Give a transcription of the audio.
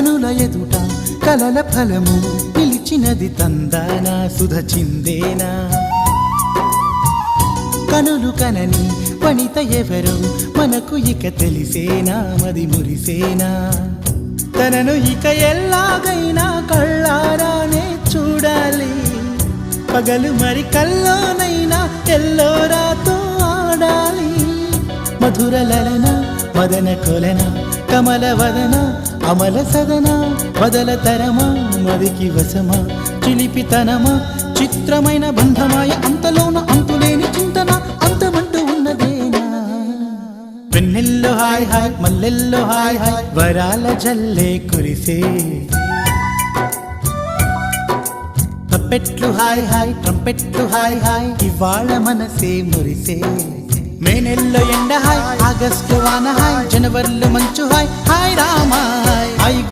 కనుల ఎదుట కలల ఫలము పిలిచినది తందానా సుధ చిందేనా కనులు కనని వనిత ఎవరు మనకు ఇక తెలిసేనా మది మురిసేనా తనను ఇక ఎల్లాగైనా కళ్ళారానే చూడాలి పగలు మరి కల్లోనైనా ఎల్లోరాతో ఆడాలి మధుర లలన మదన కొలన కమల వదన అమల సదన బదల తరమా మదికి వశమా చిలిపితనమా చిత్రమైన బంధమాయ అంతలోన అంతులేని చింతన అంతమంటూ ఉన్నదేనా వెన్నెల్లో హాయ్ హాయ్ మల్లెల్లో హాయ్ హాయ్ వరాల జల్లే కురిసే తప్పెట్లు హాయ్ హాయ్ ట్రంపెట్లు హాయ్ హాయ్ ఇవాళ మనసే మురిసే మే నెలలో ఎండ హాయ్ ఆగస్టు వాన హాయ్ జనవరిలో మంచు హాయ్ హాయ్ రామా హాయ్